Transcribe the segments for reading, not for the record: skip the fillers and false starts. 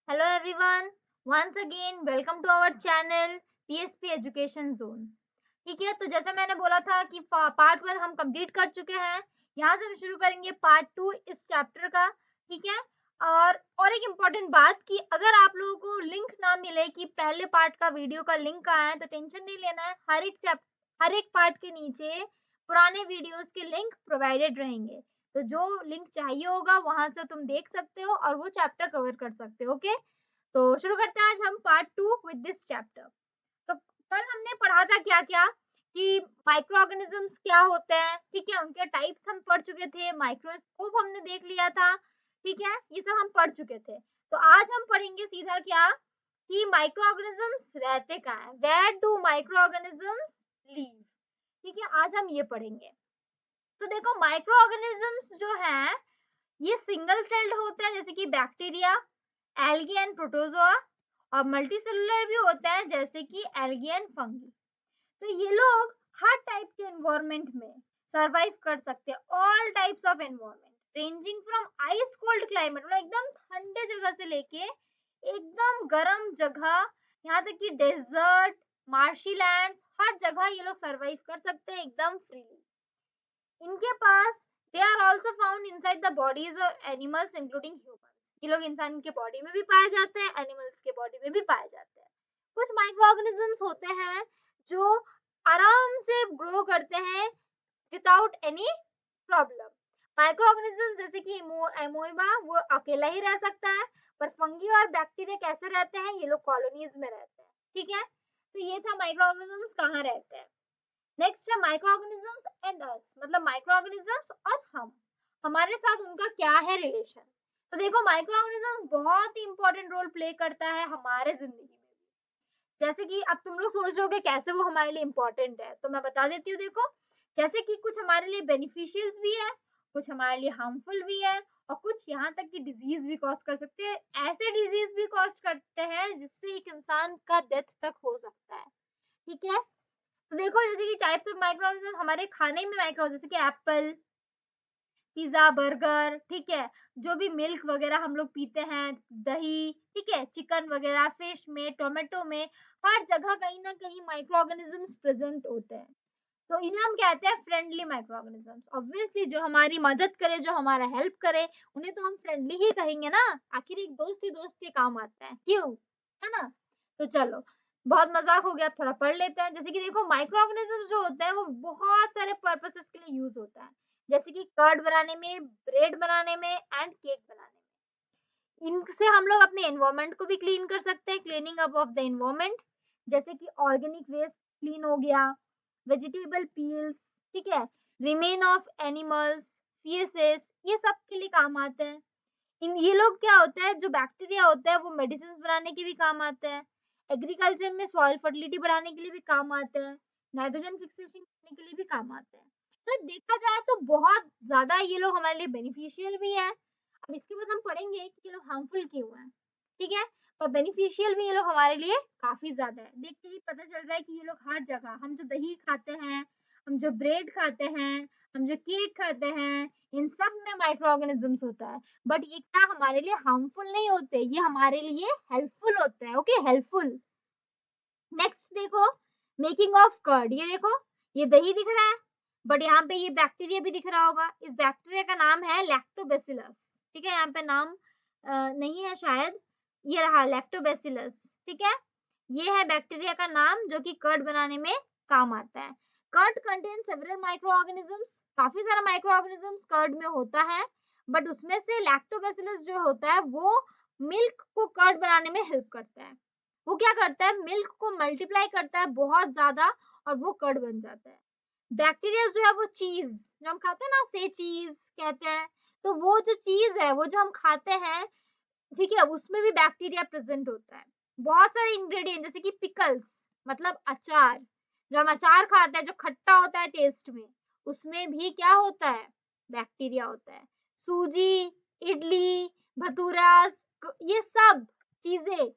Hello everyone, once again welcome to our channel PSP Education Zone। ठीक है, तो जैसा मैंने बोला था कि पार्ट 1 हम कंप्लीट कर चुके हैं। यहाँ से हम शुरू करेंगे पार्ट 2 इस चैप्टर का। ठीक है, और एक इम्पोर्टेंट बात कि अगर आप लोगों को लिंक ना मिले कि पहले पार्ट का वीडियो का लिंक कहाँ है, तो टेंशन नहीं लेना है। हर एक पार्ट के नीचे पुराने वीडियोस के लिंक प्रोवाइडेड रहेंगे, तो जो लिंक चाहिए होगा वहां से तुम देख सकते हो और वो चैप्टर कवर कर सकते हो। ओके, तो शुरू करते हैं आज हम पार्ट 2 विद दिस चैप्टर। तो कल हमने पढ़ा था क्या क्या कि माइक्रो ऑर्गेनिजम्स क्या होते हैं। ठीक है, उनके टाइप्स हम पढ़ चुके थे, माइक्रोस्कोप हमने देख लिया था। ठीक है, ये सब हम पढ़ चुके थे। तो आज हम पढ़ेंगे सीधा क्या कि माइक्रो ऑर्गेनिजम्स रहते कहाँ हैं, where do micro organisms live. ठीक है, आज हम ये पढ़ेंगे। तो देखो, माइक्रो ऑर्गेनिजम्स जो है ये सिंगल सेल्ड होते हैं, जैसे कि बैक्टीरिया, एल्गी एंड प्रोटोजोआ, और मल्टी सेलुलर भी होता है जैसे कि एल्गी एंड फंगी। तो ये लोग हर टाइप के एनवायरनमेंट में सरवाइव कर सकते हैं, all types of environment ranging from ice cold climate, मतलब एकदम ठंडे जगह से लेके एकदम गर्म जगह, यहाँ तक कि डेजर्ट, मार्शी लैंड्स, हर जगह ये लोग सरवाइव कर सकते हैं एकदम फ्रीली। इनके पास they are also found inside the bodies of animals including humans. ये लोग इंसान के बॉडी में भी पाए जाते हैं, एनिमल्स के बॉडी में भी पाए जाते हैं। कुछ माइक्रो ऑर्गेनिजम्स होते हैं जो आराम से ग्रो करते हैं without any problem. Micro organisms जैसे कि एमोइबा वो अकेला ही रह सकता है, पर फंगी और बैक्टीरिया कैसे रहते हैं, ये लोग कॉलोनीज में रहते हैं। ठीक है, तो ये था माइक्रो ऑर्गेनिजम्स कहाँ रहते हैं। नेक्स्ट है माइक्रो ऑर्गेनिजम्स एंड अस, मतलब माइक्रो ऑर्गेनिजम्स और हम, हमारे साथ उनका क्या है रिलेशन। तो देखो, माइक्रो ऑर्गेनिजम्स बहुत ही इंपॉर्टेंट रोल प्ले करता है हमारे जिंदगी में भी। जैसे कि अब तुम लोग सोच रहे हो कि कैसे वो हमारे लिए इंपॉर्टेंट है, तो मैं बता देती हूँ। देखो, जैसे कि कुछ हमारे लिए बेनिफिशियल्स भी है, कुछ हमारे लिए हार्मफुल भी है, और कुछ यहाँ तक कि डिजीज भी कॉज कर सकते हैं। ऐसे डिजीज भी कॉज करते हैं जिससे एक इंसान का डेथ तक हो सकता है। ठीक है, तो देखो जैसे कि टाइप्स ऑफ माइक्रो हमारे खाने में माइक्रो, जैसे कि एप्पल, पिज्जा, बर्गर। ठीक है, जो भी मिल्क वगैरह हम लोग पीते हैं, दही, ठीक है, चिकन वगैरह, फिश में, टोमेटो में, हर जगह कहीं ना कहीं माइक्रो ऑर्गेनिजम्स प्रेजेंट होते हैं। तो इन्हें हम कहते हैं फ्रेंडली माइक्रो ऑर्गेनिजम्स। ऑब्वियसली जो हमारी मदद करे, जो हमारा हेल्प करे, उन्हें तो हम फ्रेंडली ही कहेंगे ना। आखिर एक दोस्त ही दोस्त के काम आता है, क्यों, है ना। तो चलो, बहुत मजाक हो गया, थोड़ा पढ़ लेते हैं। जैसे कि देखो, माइक्रो ऑर्गेनिजम्स जो होते हैं वो बहुत सारे पर्पसेस के लिए यूज होता है, जैसे कि कर्ड बनाने में, ब्रेड बनाने में एंड केक बनाने में। इनसे हम लोग अपने एनवायरनमेंट को भी क्लीन कर सकते हैं, cleaning up of the environment, जैसे कि ऑर्गेनिक वेस्ट क्लीन हो गया, वेजिटेबल पील्स, ठीक है, रिमेन ऑफ एनिमल्स, फीसेस, ये सब के लिए काम आते हैं। इन ये लोग क्या होता है, जो बैक्टीरिया होता है वो मेडिसिन बनाने के भी काम आते हैं, एग्रीकल्चर में सॉइल फर्टिलिटी बढ़ाने के लिए भी काम आते हैं, नाइट्रोजन फिक्सेशन करने के लिए भी काम आते हैं। मतलब देखा जाए तो बहुत ज्यादा ये लोग हमारे लिए बेनिफिशियल भी है। अब इसके बाद हम पढ़ेंगे कि ये लोग हार्मफुल क्यों है। ठीक है, पर बेनिफिशियल भी ये लोग हमारे लिए काफी ज्यादा है। देख के ही पता चल रहा है कि ये लोग हर जगह, हम जो दही खाते हैं, हम जो ब्रेड खाते हैं, हम जो केक खाते हैं, इन सब में माइक्रो ऑर्गेनिजम्स होता है। बट ये क्या हमारे लिए हार्मफुल नहीं होते, ये हमारे लिए हेल्पफुल होते हैं। Okay, helpful. नेक्स्ट देखो, मेकिंग ऑफ कर्ड। ये देखो, ये दही दिख रहा है, बट यहाँ पे ये बैक्टीरिया भी दिख रहा होगा। इस बैक्टीरिया का नाम है लैक्टोबैसिलस। ठीक है, यहाँ पे नाम नहीं है शायद, ये रहा लैक्टोबैसिलस। ठीक है, ये है बैक्टीरिया का नाम जो कि कर्ड बनाने में काम आता है। Curd contain several micro organisms, काफी सारा माइक्रो ऑर्गेनिजम्स कर्ड में होता है, बट उसमें से लैक्टोबैसिलस जो होता है वो मिल्क को कर्ड बनाने में हेल्प करता है। वो क्या करता है, मिल्क को मल्टीप्लाई करता है बहुत ज्यादा, और वो कर्ड बन जाता है। बैक्टीरिया जो है वो चीज, जो हम खाते हैं ना, से चीज कहते हैं, तो वो जो चीज है, वो जो हम खाते हैं, ठीक है, उसमें भी बैक्टीरिया प्रेजेंट होता है। बहुत सारे इंग्रेडिएंट, जैसे कि पिकल्स, मतलब अचार, जो हम अचार खाते हैं जो खट्टा होता है टेस्ट में, उसमें भी क्या होता है, बैक्टीरिया होता है। सूजी, इडली, भटूरास, ये सब चीजें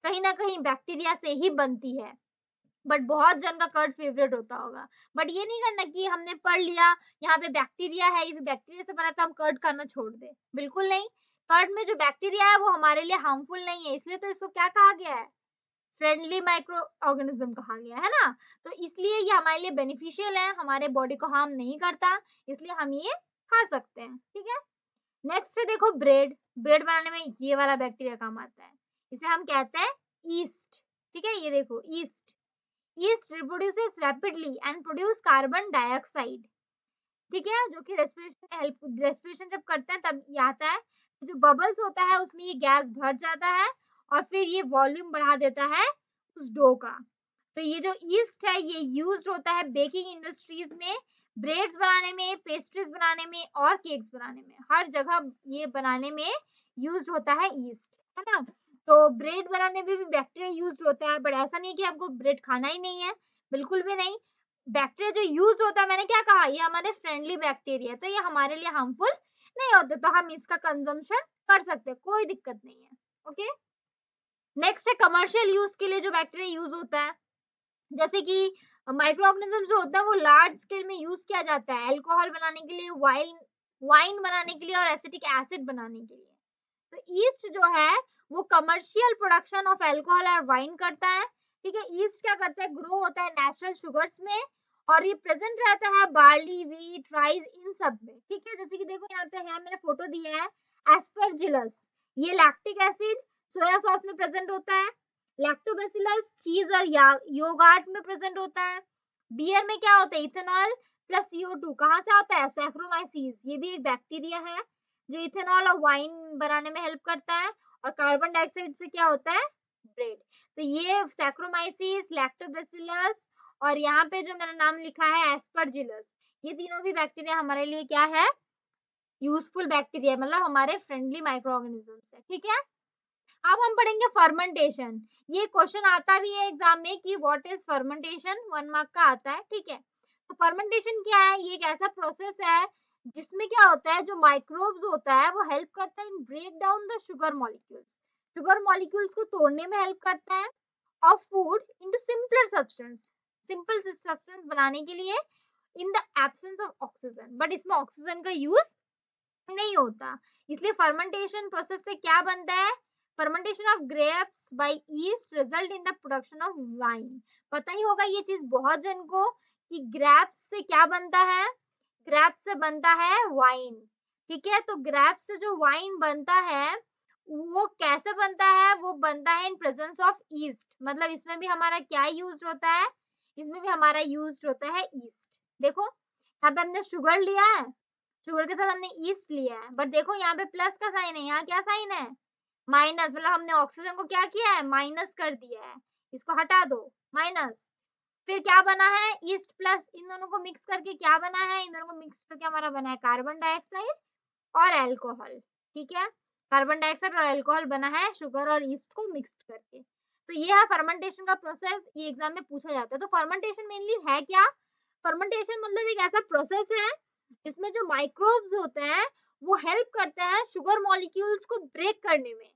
कहीं ना कहीं बैक्टीरिया से ही बनती है। बट बहुत जन का कर्ड फेवरेट होता होगा। बट ये नहीं करना कि हमने पढ़ लिया यहाँ पे बैक्टीरिया है, ये बैक्टीरिया से बना तो हम कर्ड खाना छोड़ दे, बिल्कुल नहीं। कर्ड में जो बैक्टीरिया है वो हमारे लिए हार्मफुल नहीं है, इसलिए तो इसको क्या कहा गया है, फ्रेंडली माइक्रो ऑर्गेनिज्म कहा गया है ना। तो इसलिए ये हमारे लिए बेनिफिशियल है, हमारे बॉडी को हार्म नहीं करता, इसलिए हम ये खा सकते हैं, ठीक है। नेक्स्ट है देखो ब्रेड। ब्रेड बनाने में ये वाला बैक्टीरिया काम आता है, इसे हम कहते हैं ईस्ट, ठीक है। ये देखो east, east reproduces rapidly and produce carbon dioxide, ठीक है, जो कि रेस्पिरेशन जब करते हैं तब ये आता है, जो बबल्स होता है उसमें ये गैस भर जाता है और फिर ये वॉल्यूम बढ़ा देता है उस डो का। तो ये जो ईस्ट है ये यूज्ड होता है बेकिंग इंडस्ट्रीज में, ब्रेड्स बनाने में, पेस्ट्रीज बनाने में और केक्स बनाने में, हर जगह ये बनाने में यूज्ड होता है ईस्ट, है ना। तो ब्रेड बनाने में भी बैक्टीरिया यूज्ड होता है, बट ऐसा नहीं कि आपको ब्रेड खाना ही नहीं है, बिल्कुल भी नहीं। बैक्टीरिया जो यूज होता है, मैंने क्या कहा, ये हमारे फ्रेंडली बैक्टीरिया, तो ये हमारे लिए हार्मफुल नहीं होते, तो हम इसका कंजम्पशन कर सकते हैं, कोई दिक्कत नहीं है, ओके। नेक्स्ट है कमर्शियल यूज के लिए जो बैक्टीरिया यूज होता है, जैसे कि माइक्रो ऑर्गेनिज्म जो होता है वो लार्ज स्केल में यूज किया जाता है अल्कोहल बनाने के लिए, वाइन वाइन बनाने के लिए और एसिटिक एसिड बनाने के लिए। तो ईस्ट जो है वो कमर्शियल प्रोडक्शन ऑफ अल्कोहल और वाइन करता है, ठीक है। ईस्ट क्या करता है, ग्रो होता है नेचुरल शुगर्स में और ये प्रेजेंट रहता है बार्ली, व्हीट, राइस इन सब में, ठीक है। जैसे कि देखो यहाँ पे है, मैंने फोटो दिया है एस्परजिलस, ये लैक्टिक एसिड सोया सॉस में प्रेजेंट होता है, लैक्टोबैसिलस चीज और योगार्ट में प्रेजेंट होता है, बियर में क्या होता है, इथेनॉल प्लस CO2 कहाँ से आता है, सैक्रोमाइसीस, ये भी एक बैक्टीरिया है जो इथेनॉल और वाइन बनाने में हेल्प करता है, और कार्बन डाइऑक्साइड से क्या होता है, ब्रेड। तो ये सैक्रोमाइसीस, लैक्टोबैसिलस और यहाँ पे जो मैंने नाम लिखा है एस्परजिलस, ये तीनों भी बैक्टीरिया हमारे लिए क्या है, यूजफुल बैक्टीरिया, मतलब हमारे फ्रेंडली माइक्रो ऑर्गेनिजम्स है, ठीक है। अब हम पढ़ेंगे फर्मेंटेशन। ये क्वेश्चन आता भी है एग्जाम में कि व्हाट इज फर्मेंटेशन, 1 मार्क का आता है, ठीक है। तो फर्मेंटेशन क्या है, ये एक ऐसा प्रोसेस है जिसमें क्या होता है, जो माइक्रोब्स होता है वो हेल्प करता है in break down the sugar molecules को तोड़ने में हेल्प करता है, of food into simpler substance, simple substance बनाने के लिए in the absence of oxygen, but इसमें ऑक्सीजन का यूज नहीं होता, इसलिए फर्मेंटेशन प्रोसेस से क्या बनता है, fermentation of grapes by yeast result in the production of wine. पता ही होगा ये चीज बहुत जन को कि ग्रेप्स से क्या बनता है, ग्रेप्स से बनता है वाइन, ठीक है। तो ग्रेप्स से जो वाइन बनता है वो कैसे बनता है, वो बनता है इन प्रेजेंस ऑफ ईस्ट, मतलब इसमें भी हमारा क्या यूज होता है, इसमें भी हमारा यूज होता है ईस्ट। देखो यहाँ पे हमने शुगर लिया है, शुगर के साथ हमने ईस्ट लिया है, बट देखो यहाँ पे प्लस का साइन है, यहाँ क्या साइन है, माइनस, मतलब हमने ऑक्सीजन को क्या किया है, माइनस कर दिया है, इसको हटा दो, माइनस। फिर क्या बना है, ईस्ट प्लस, इन दोनों को मिक्स करके क्या बना है, इन दोनों को मिक्स करके हमारा बना है कार्बन डाइऑक्साइड और अल्कोहल, ठीक है। कार्बन डाइऑक्साइड और अल्कोहल बना है शुगर और ईस्ट को मिक्स करके। तो ये है फर्मेंटेशन का प्रोसेस, ये एग्जाम में पूछा जाता है। तो फर्मेंटेशन मेनली है क्या, फर्मेंटेशन मतलब एक ऐसा प्रोसेस है जिसमें जो माइक्रोब्स होते हैं वो हेल्प करते हैं शुगर मॉलिक्यूल्स को ब्रेक करने में,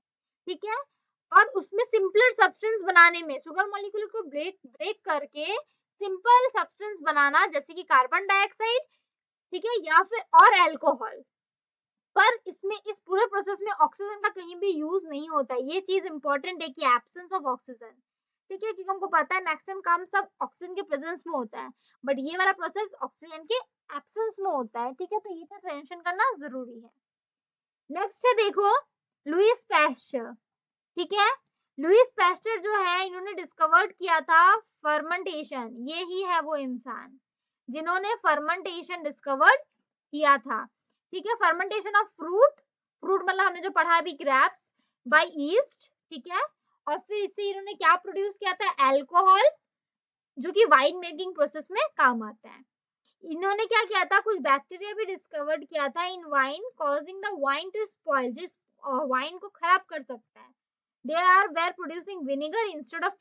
ठीक है, और उसमें सिंपलर सब्सटेंस बनाने में, शुगर मॉलिक्यूल को ब्रेक ब्रेक करके सिंपल सब्सटेंस बनाना, जैसे कि कार्बन डाइऑक्साइड, ठीक है, या फिर और अल्कोहल। पर इसमें इस पूरे प्रोसेस में ऑक्सीजन का कहीं भी यूज नहीं होता है, ये चीज इंपॉर्टेंट है कि एब्सेंस ऑफ ऑक्सीजन, ठीक है, क्योंकि हमको पता है मैक्सिमम काम सब ऑक्सीजन के प्रेजेंस में होता है, बट ये वाला प्रोसेस ऑक्सीजन के एब्सेंस में होता है, ठीक है। तो ये चीज मेंशन करना जरूरी है। नेक्स्ट है देखो लुईस पैस्चर, ठीक है। लुईस पैस्चर जो है इन्होंने डिस्कवर्ड किया था फर्मेंटेशन, ये ही है वो इंसान जिन्होंने फर्मेंटेशन डिस्कवर्ड किया था, ठीक है। फर्मेंटेशन ऑफ फ्रूट, फ्रूट मतलब हमने जो पढ़ा अभी ग्रेप्स, बाय ईस्ट, ठीक है। और फिर इससे इन्होंने क्या प्रोड्यूस किया था, अल्कोहल, जो कि वाइन मेकिंग प्रोसेस में काम आता है। इन्होंने क्या किया था, कुछ बैक्टीरिया भी डिस्कवर्ड किया था in wine, causing the wine to spoil, जो वाइन को खराब कर सकता है। they are were producing vinegar instead as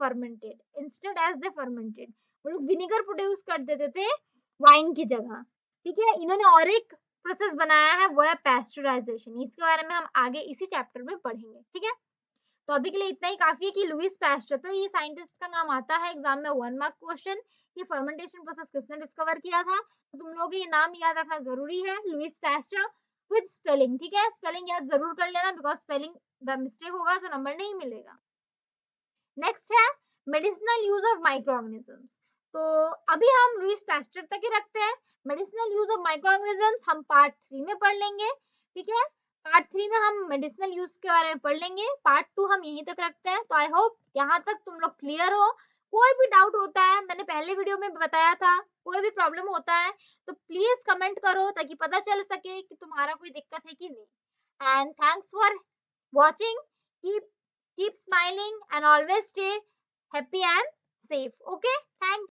they fermented, वो लोग विनेगर प्रोड्यूस कर देते थे वाइन की जगह, ठीक है। इन्होंने और एक प्रोसेस बनाया है वो है पैस्चराइजेशन, इसके बारे में हम आगे इसी चैप्टर में पढ़ेंगे, ठीक है। तो अभी के लिए इतना ही काफी है कि लुईस पैस्चर, तो ये साइंटिस्ट का नाम आता है एग्जाम में 1 मार्क क्वेश्चन, कि फर्मेंटेशन प्रोसेस किसने डिस्कवर किया था, तो तुम लोग ये नाम याद रखना जरूरी है, लुईस पैस्चर विद स्पेलिंग, ठीक है, स्पेलिंग याद जरूर कर लेना, बिकॉज स्पेलिंग द मिस्टेक होगा तो नंबर नहीं मिलेगा। नेक्स्ट है medicinal use of micro organisms. तो अभी हम लुईस पास्चर तक ही रखते हैं। Medicinal use of micro organisms हम पार्ट 3 में पढ़ लेंगे, ठीक है। पार्ट 3 में हम मेडिसिनल यूज के बारे में पढ़ लेंगे, पार्ट 2 हम यहीं तक रखते हैं। तो आई होप यहाँ तक तुम लोग क्लियर हो। कोई भी डाउट होता है, मैंने पहले वीडियो में बताया था, कोई भी प्रॉब्लम होता है तो प्लीज कमेंट करो ताकि पता चल सके कि तुम्हारा कोई दिक्कत है कि नहीं। And thanks for watching. Keep smiling and always stay happy and safe. Okay, thanks.